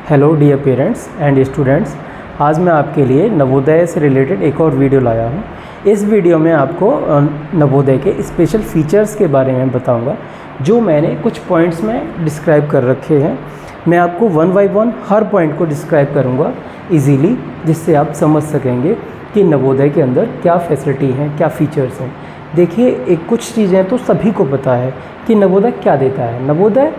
Hello dear parents and students, आज मैं आपके लिए नवोदय से रिलेटेड एक और वीडियो लाया हूँ। इस वीडियो में आपको नवोदय के स्पेशल फीचर्स के बारे में बताऊँगा, जो मैंने कुछ पॉइंट्स में डिस्क्राइब कर रखे हैं। मैं आपको one by one her point को डिस्क्राइब करूँगा इजीली, जिससे आप समझ सकेंगे कि नवोदय के अंदर क्या फैसिलिटी हैं, क्या फ़ीचर्स हैं। देखिए, कुछ चीज़ें तो सभी को पता है कि नवोदय क्या देता है। नवोदय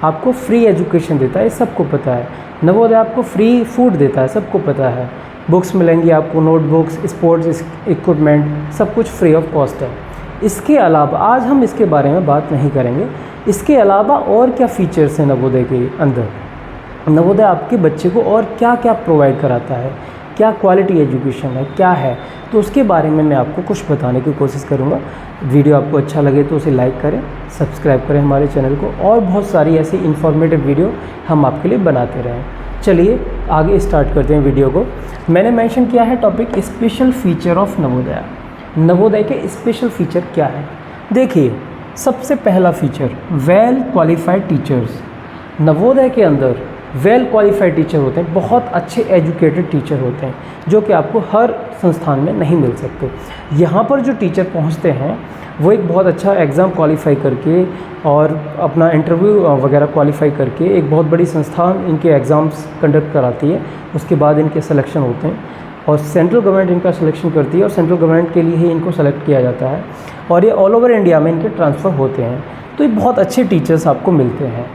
आपको फ्री एजुकेशन देता है, सबको पता है। नवोदय आपको फ्री फूड देता है, सबको पता है। बुक्स मिलेंगी आपको, नोटबुक्स, स्पोर्ट्स इक्विपमेंट, सब कुछ फ्री ऑफ कॉस्ट है। इसके अलावा आज हम इसके बारे में बात नहीं करेंगे। इसके अलावा और क्या फ़ीचर्स हैं नवोदय के अंदर। नवोदय आपके बच्चे को और क्या क्या प्रोवाइड कराता है, क्या क्वालिटी एजुकेशन है, क्या है, तो उसके बारे में मैं आपको कुछ बताने की कोशिश करूँगा। वीडियो आपको अच्छा लगे तो उसे लाइक करें, सब्सक्राइब करें हमारे चैनल को, और बहुत सारी ऐसी इन्फॉर्मेटिव वीडियो हम आपके लिए बनाते रहें। चलिए आगे स्टार्ट करते हैं वीडियो को। मैंने मेंशन किया है topic special feature of Navodaya. Navodaya के स्पेशल फीचर क्या है? देखिए, सबसे पहला feature well qualified teachers. Navodaya के अंदर वेल क्वालिफाइड टीचर होते हैं, बहुत अच्छे एजुकेटेड टीचर होते हैं, जो कि आपको हर संस्थान में नहीं मिल सकते। यहाँ पर जो टीचर पहुँचते हैं वो एक बहुत अच्छा एग्ज़ाम क्वालिफाई करके और अपना इंटरव्यू वगैरह क्वालिफाई करके एक बहुत बड़ी संस्थान इनके एग्ज़ाम्स कंडक्ट कराती है। उसके बाद इनके सिलेक्शन होते हैं और सेंट्रल गवर्नमेंट इनका सिलेक्शन करती है, और सेंट्रल गवर्नमेंट के लिए ही इनको सेलेक्ट किया जाता है, और ये ऑल ओवर इंडिया में इनके ट्रांसफ़र होते हैं। तो ये बहुत अच्छे टीचर्स आपको मिलते हैं,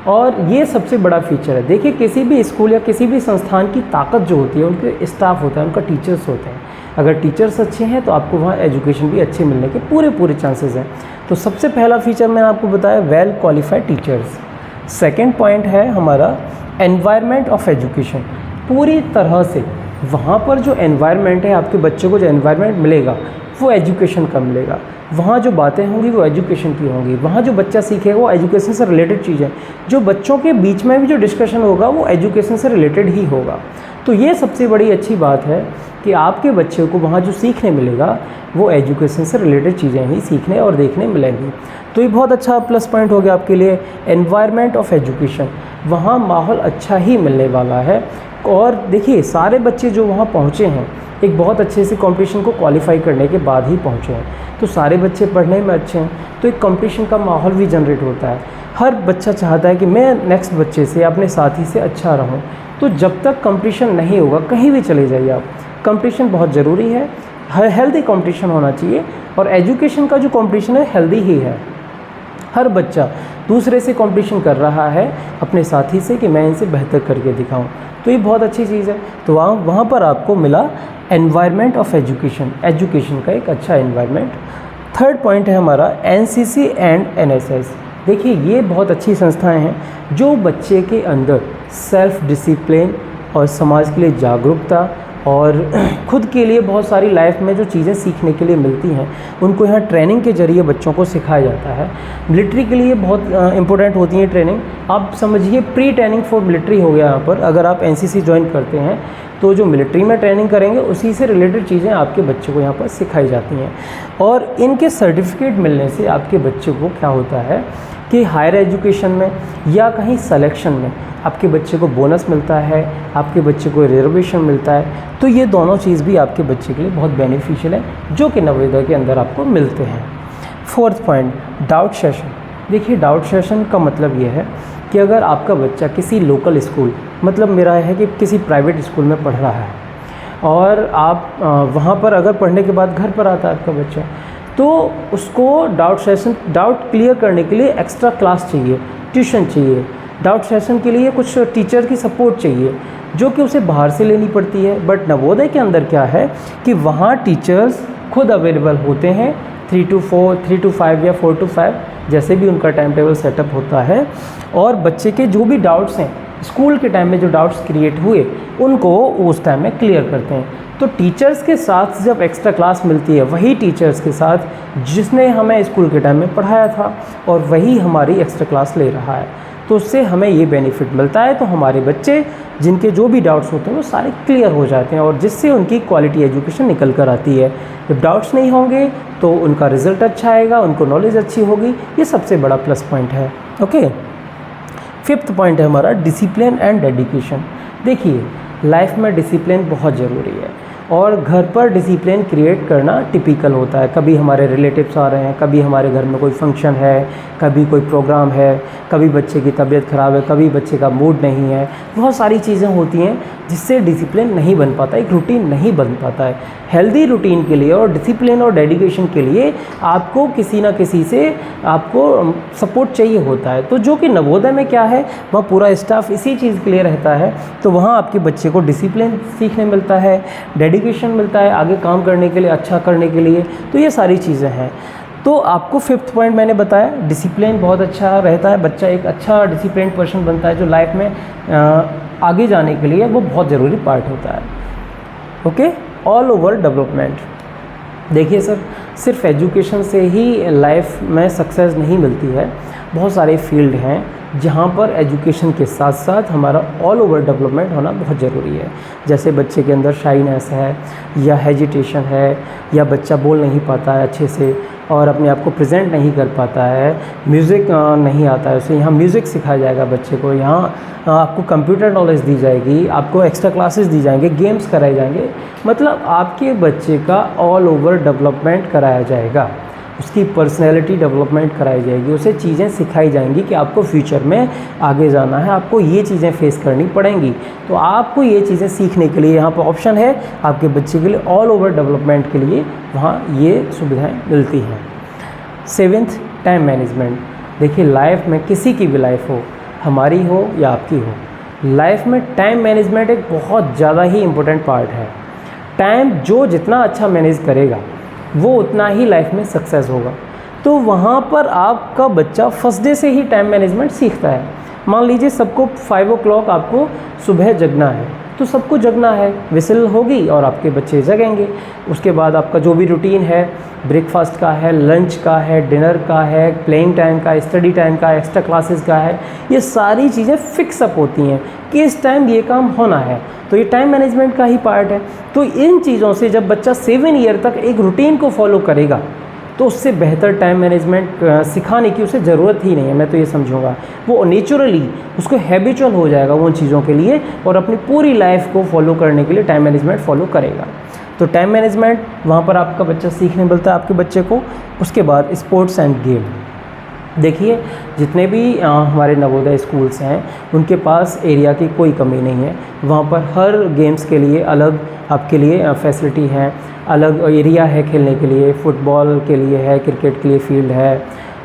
और ये सबसे बड़ा फीचर है। देखिए, किसी भी स्कूल या किसी भी संस्थान की ताकत जो होती है, उनके स्टाफ होता है, उनका टीचर्स होते हैं। अगर टीचर्स अच्छे हैं तो आपको वहाँ एजुकेशन भी अच्छे मिलने के पूरे चांसेस हैं। तो सबसे पहला फीचर मैंने आपको बताया, well qualified teachers. Second point है हमारा एनवायरनमेंट ऑफ एजुकेशन। पूरी तरह से वहाँ पर जो एनवायरनमेंट है, आपके बच्चों को जो एनवायरनमेंट मिलेगा वो एजुकेशन का मिलेगा। वहाँ जो बातें होंगी वो एजुकेशन की होंगी। वहाँ जो बच्चा सीखेगा वो एजुकेशन से रिलेटेड चीज़ें। जो बच्चों के बीच में भी जो डिस्कशन होगा वो एजुकेशन से रिलेटेड ही होगा। तो ये सबसे बड़ी अच्छी बात है कि आपके बच्चे को वहाँ जो सीखने मिलेगा वो एजुकेशन से रिलेटेड चीज़ें ही सीखने और देखने मिलेंगी। तो ये बहुत अच्छा प्लस पॉइंट हो गया आपके लिए। एनवायरनमेंट ऑफ एजुकेशन, वहाँ माहौल अच्छा ही मिलने वाला है। और देखिए, सारे बच्चे जो वहाँ पहुँचे हैं एक बहुत अच्छे से कंपटीशन को क्वालिफाई करने के बाद ही पहुँचे हैं, तो सारे बच्चे पढ़ने में अच्छे हैं, तो एक कंपटीशन का माहौल भी जनरेट होता है। हर बच्चा चाहता है कि मैं नेक्स्ट बच्चे से, अपने साथी से अच्छा रहूं। तो जब तक कंपटीशन नहीं होगा, कहीं भी चले जाइए आप, कंपटीशन बहुत ज़रूरी है। हेल्दी कंपटीशन होना चाहिए, और एजुकेशन का जो कंपटीशन है हेल्दी ही है। हर बच्चा दूसरे से कंपटीशन कर रहा है अपने साथी से कि मैं इनसे बेहतर करके दिखाऊं, तो ये बहुत अच्छी चीज़ है। तो वहाँ पर आपको मिला एनवायरनमेंट ऑफ एजुकेशन, एजुकेशन का एक अच्छा एनवायरनमेंट। थर्ड पॉइंट है हमारा एनसीसी एंड एनएसएस। देखिए, ये बहुत अच्छी संस्थाएं हैं जो बच्चे के अंदर सेल्फ डिसिप्लिन और समाज के लिए जागरूकता और खुद के लिए बहुत सारी लाइफ में जो चीज़ें सीखने के लिए मिलती हैं, उनको यहाँ ट्रेनिंग के ज़रिए बच्चों को सिखाया जाता है। मिलिट्री के लिए बहुत इंपॉर्टेंट होती है ट्रेनिंग। आप समझिए प्री ट्रेनिंग फॉर मिलिट्री हो गया यहाँ पर। अगर आप एनसीसी ज्वाइन करते हैं तो जो मिलिट्री में ट्रेनिंग करेंगे उसी से रिलेटेड चीज़ें आपके बच्चों को यहाँ पर सिखाई जाती हैं। और इनके सर्टिफिकेट मिलने से आपके बच्चों को क्या होता है कि हायर एजुकेशन में या कहीं सिलेक्शन में आपके बच्चे को बोनस मिलता है, आपके बच्चे को रिजर्वेशन मिलता है। तो ये दोनों चीज़ भी आपके बच्चे के लिए बहुत बेनिफिशियल है, जो कि नवोदय के अंदर आपको मिलते हैं। Fourth point, doubt session. देखिए, डाउट सेशन का मतलब ये है कि अगर आपका बच्चा किसी लोकल स्कूल, मतलब मेरा है कि किसी प्राइवेट स्कूल में पढ़ रहा है, और आप वहाँ पर अगर पढ़ने के बाद घर पर आता है आपका बच्चा, तो उसको डाउट सेशन, डाउट क्लियर करने के लिए एक्स्ट्रा क्लास चाहिए, ट्यूशन चाहिए। डाउट सेशन के लिए कुछ टीचर की सपोर्ट चाहिए, जो कि उसे बाहर से लेनी पड़ती है। बट नवोदय के अंदर क्या है कि वहाँ टीचर्स खुद अवेलेबल होते हैं, 3 to 4, 3 to 5 या 4 to 5, जैसे भी उनका टाइम टेबल सेटअप होता है। और बच्चे के जो भी डाउट्स हैं, स्कूल के टाइम में जो डाउट्स क्रिएट हुए, उनको उस टाइम में क्लियर करते हैं। तो टीचर्स के साथ जब एक्स्ट्रा क्लास मिलती है, वही टीचर्स के साथ जिसने हमें स्कूल के टाइम में पढ़ाया था, और वही हमारी एक्स्ट्रा क्लास ले रहा है, तो उससे हमें ये बेनिफिट मिलता है। तो हमारे बच्चे जिनके जो भी डाउट्स होते हैं वो सारे क्लियर हो जाते हैं, और जिससे उनकी क्वालिटी एजुकेशन निकल कर आती है। जब डाउट्स नहीं होंगे तो उनका रिज़ल्ट अच्छा आएगा, उनको नॉलेज अच्छी होगी। ये सबसे बड़ा प्लस पॉइंट है। ओके, 5th पॉइंट है हमारा डिसिप्लिन एंड डेडिकेशन। देखिए लाइफ में डिसिप्लिन बहुत ज़रूरी है और घर पर डिसिप्लिन क्रिएट करना टिपिकल होता है। कभी हमारे रिलेटिव्स आ रहे हैं, कभी हमारे घर में कोई फंक्शन है, कभी कोई प्रोग्राम है, कभी बच्चे की तबीयत ख़राब है, कभी बच्चे का मूड नहीं है, बहुत सारी चीज़ें होती हैं जिससे डिसिप्लिन नहीं बन पाता, एक रूटीन नहीं बन पाता है। हेल्दी रूटीन के लिए और डिसिप्लिन और डेडिकेशन के लिए आपको किसी ना किसी से आपको सपोर्ट चाहिए होता है। तो जो कि नवोदय में क्या है, वहाँ पूरा स्टाफ इसी चीज़ के लिए रहता है, तो वहाँ आपके बच्चे को डिसिप्लिन सीखने मिलता है, डेडिकेशन मिलता है आगे काम करने के लिए, अच्छा करने के लिए। तो ये सारी चीज़ें हैं। तो आपको 5th पॉइंट मैंने बताया, डिसिप्लिन बहुत अच्छा रहता है, बच्चा एक अच्छा डिसिप्लिन पर्सन बनता है जो लाइफ में आगे जाने के लिए वो बहुत ज़रूरी पार्ट होता है। Okay, all over development. देखिए सर, सिर्फ एजुकेशन से ही लाइफ में सक्सेस नहीं मिलती है, बहुत सारे फील्ड हैं जहाँ पर एजुकेशन के साथ साथ हमारा ऑल ओवर डेवलपमेंट होना बहुत ज़रूरी है। जैसे बच्चे के अंदर शाइनेस है या हेजिटेशन है, या बच्चा बोल नहीं पाता है अच्छे से और अपने आप को प्रेजेंट नहीं कर पाता है, म्यूज़िक नहीं आता है उसे, यहाँ म्यूज़िक सिखाया जाएगा बच्चे को, यहाँ आपको कंप्यूटर नॉलेज दी जाएगी, आपको एक्स्ट्रा क्लासेस दी जाएंगे, गेम्स कराए जाएंगे, मतलब आपके बच्चे का ऑल ओवर डेवलपमेंट कराया जाएगा, उसकी पर्सनैलिटी डेवलपमेंट कराई जाएगी, उसे चीज़ें सिखाई जाएंगी कि आपको फ्यूचर में आगे जाना है, आपको ये चीज़ें फेस करनी पड़ेंगी। तो आपको ये चीज़ें सीखने के लिए यहाँ पर ऑप्शन है आपके बच्चे के लिए ऑल ओवर डेवलपमेंट के लिए, वहाँ ये सुविधाएं मिलती हैं। 7th time management. देखिए लाइफ में किसी की भी लाइफ हो, हमारी हो या आपकी हो, लाइफ में टाइम मैनेजमेंट एक बहुत ज़्यादा ही इम्पोर्टेंट पार्ट है। टाइम जो जितना अच्छा मैनेज करेगा वो उतना ही लाइफ में सक्सेस होगा। तो वहाँ पर आपका बच्चा फर्स्ट डे से ही टाइम मैनेजमेंट सीखता है। मान लीजिए सबको 5 o'clock आपको सुबह जगना है, तो सबको जगना है, विसल होगी और आपके बच्चे जगेंगे। उसके बाद आपका जो भी रूटीन है, ब्रेकफास्ट का है, लंच का है, डिनर का है, प्लेइंग टाइम का, स्टडी टाइम का, एक्स्ट्रा क्लासेस का है, ये सारी चीज़ें फिक्स अप होती हैं कि इस टाइम ये काम होना है। तो ये टाइम मैनेजमेंट का ही पार्ट है। तो इन चीज़ों से जब बच्चा 7 ईयर तक एक रूटीन को फॉलो करेगा तो उससे बेहतर टाइम मैनेजमेंट सिखाने की उसे ज़रूरत ही नहीं है, मैं तो ये समझूंगा। वो नेचुरली उसको हैबिचुअल हो जाएगा उन चीज़ों के लिए और अपनी पूरी लाइफ को फॉलो करने के लिए टाइम मैनेजमेंट फॉलो करेगा। तो टाइम मैनेजमेंट वहाँ पर आपका बच्चा सीखने मिलता है आपके बच्चे को। उसके बाद स्पोर्ट्स एंड गेम। देखिए जितने भी हमारे नवोदय स्कूल्स हैं उनके पास एरिया की कोई कमी नहीं है। वहाँ पर हर गेम्स के लिए अलग आपके लिए फैसिलिटी है, अलग एरिया है खेलने के लिए, फुटबॉल के लिए है, क्रिकेट के लिए फील्ड है।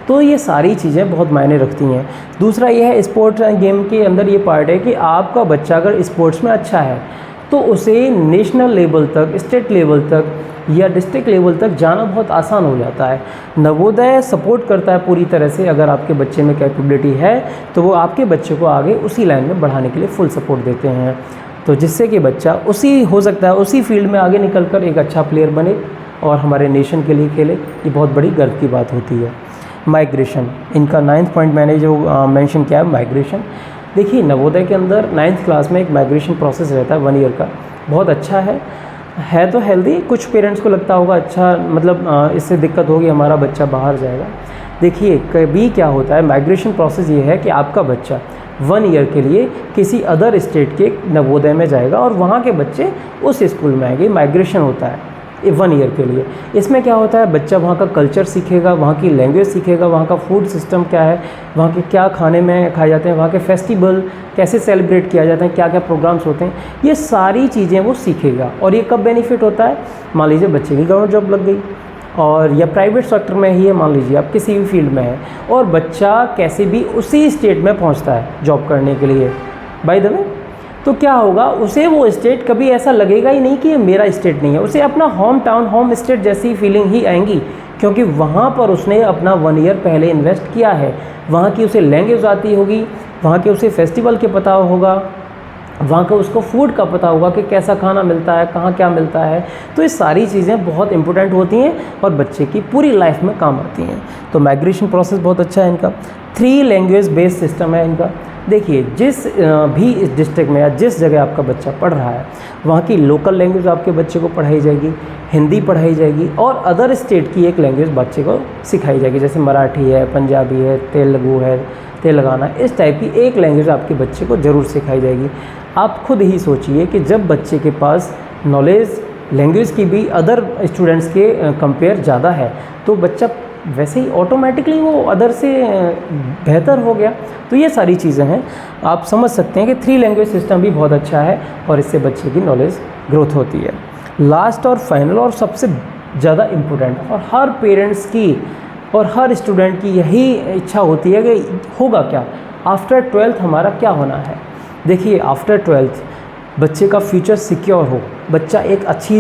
तो ये सारी चीज़ें बहुत मायने रखती हैं। दूसरा ये है स्पोर्ट्स एंड गेम के अंदर ये पार्ट है कि आपका बच्चा अगर स्पोर्ट्स में अच्छा है तो उसे नेशनल लेवल तक, स्टेट लेवल तक या डिस्ट्रिक्ट लेवल तक जाना बहुत आसान हो जाता है। नवोदय सपोर्ट करता है पूरी तरह से। अगर आपके बच्चे में कैपेबिलिटी है तो वो आपके बच्चे को आगे उसी लाइन में बढ़ाने के लिए फुल सपोर्ट देते हैं, तो जिससे कि बच्चा उसी हो सकता है उसी फील्ड में आगे निकलकर एक अच्छा प्लेयर बने और हमारे नेशन के लिए खेले। ये बहुत बड़ी गर्व की बात होती है। माइग्रेशन, इनका 9th पॉइंट मैंने जो मेंशन किया है माइग्रेशन। देखिए नवोदय के अंदर 9th क्लास में एक माइग्रेशन प्रोसेस रहता है 1 ईयर का, बहुत अच्छा है तो हेल्दी। कुछ पेरेंट्स को लगता होगा अच्छा मतलब इससे दिक्कत होगी, हमारा बच्चा बाहर जाएगा। देखिए कभी क्या होता है, माइग्रेशन प्रोसेस ये है कि आपका बच्चा 1 ईयर के लिए किसी अदर स्टेट के नवोदय में जाएगा और वहाँ के बच्चे उस स्कूल में आएंगे। माइग्रेशन होता है 1 ईयर के लिए। इसमें क्या होता है, बच्चा वहाँ का कल्चर सीखेगा, वहाँ की लैंग्वेज सीखेगा, वहाँ का फूड सिस्टम क्या है, वहाँ के क्या खाने में खाए जाते हैं, वहाँ के फेस्टिवल कैसे सेलिब्रेट किया जाता है, क्या क्या प्रोग्राम्स होते हैं, ये सारी चीज़ें वो सीखेगा। और ये कब बेनिफिट होता है, मान लीजिए बच्चे की गवर्नमेंट जॉब लग गई और या प्राइवेट सेक्टर में ही है, मान लीजिए आप किसी भी फील्ड में है और बच्चा कैसे भी उसी स्टेट में पहुँचता है जॉब करने के लिए बाय द वे, तो क्या होगा, उसे वो स्टेट कभी ऐसा लगेगा ही नहीं कि ये मेरा स्टेट नहीं है। उसे अपना होम टाउन, होम स्टेट जैसी फीलिंग ही आएंगी, क्योंकि वहाँ पर उसने अपना 1 ईयर पहले इन्वेस्ट किया है। वहाँ की उसे लैंग्वेज आती होगी, वहाँ के उसे फेस्टिवल के पता होगा, वहाँ का उसको फूड का पता होगा कि कैसा खाना मिलता है, कहाँ क्या मिलता है। तो ये सारी चीज़ें बहुत इंपॉर्टेंट होती हैं और बच्चे की पूरी लाइफ में काम आती हैं। तो माइग्रेशन प्रोसेस बहुत अच्छा है इनका। 3 लैंग्वेज बेस्ड सिस्टम है इनका। देखिए जिस भी इस डिस्ट्रिक्ट में या जिस जगह आपका बच्चा पढ़ रहा है वहाँ की लोकल लैंग्वेज आपके बच्चे को पढ़ाई जाएगी, हिंदी पढ़ाई जाएगी और अदर स्टेट की एक लैंग्वेज बच्चे को सिखाई जाएगी, जैसे मराठी है, पंजाबी है, तेलुगु है, तेलंगाना, इस टाइप की एक लैंग्वेज आपके बच्चे को ज़रूर सिखाई जाएगी। आप खुद ही सोचिए कि जब बच्चे के पास नॉलेज लैंग्वेज की भी अदर स्टूडेंट्स के कंपेयर ज़्यादा है, तो बच्चा वैसे ही ऑटोमेटिकली वो अदर से बेहतर हो गया। तो ये सारी चीज़ें हैं, आप समझ सकते हैं कि 3 लैंग्वेज सिस्टम भी बहुत अच्छा है और इससे बच्चे की नॉलेज ग्रोथ होती है। लास्ट और फाइनल और सबसे ज़्यादा इम्पोर्टेंट और हर पेरेंट्स की और हर स्टूडेंट की यही इच्छा होती है कि होगा क्या, आफ्टर 12th हमारा क्या होना है। देखिए, आफ्टर 12th बच्चे का फ्यूचर सिक्योर हो, बच्चा एक अच्छी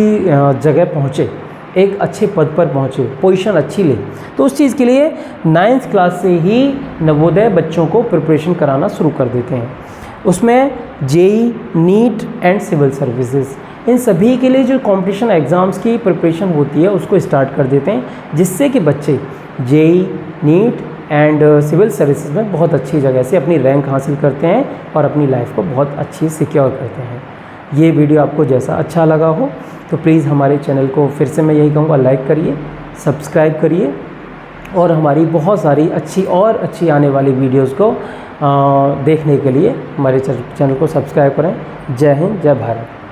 जगह पहुँचे, एक अच्छे पद पर पहुँचे, पोजीशन अच्छी ले, तो उस चीज़ के लिए 9th क्लास से ही नवोदय बच्चों को प्रिपरेशन कराना शुरू कर देते हैं। उसमें JEE, NEET and civil services, इन सभी के लिए जो कंपटीशन एग्ज़ाम्स की प्रिपरेशन होती है उसको स्टार्ट कर देते हैं, जिससे कि बच्चे JEE, NEET and civil services में बहुत अच्छी जगह से अपनी रैंक हासिल करते हैं और अपनी लाइफ को बहुत अच्छी सिक्योर करते हैं। ये वीडियो आपको जैसा अच्छा लगा हो तो प्लीज़ हमारे चैनल को फिर से मैं यही कहूँगा, लाइक करिए, सब्सक्राइब करिए और हमारी बहुत सारी अच्छी आने वाली वीडियोज़ को देखने के लिए हमारे चैनल को सब्सक्राइब करें। जय हिंद, जय भारत।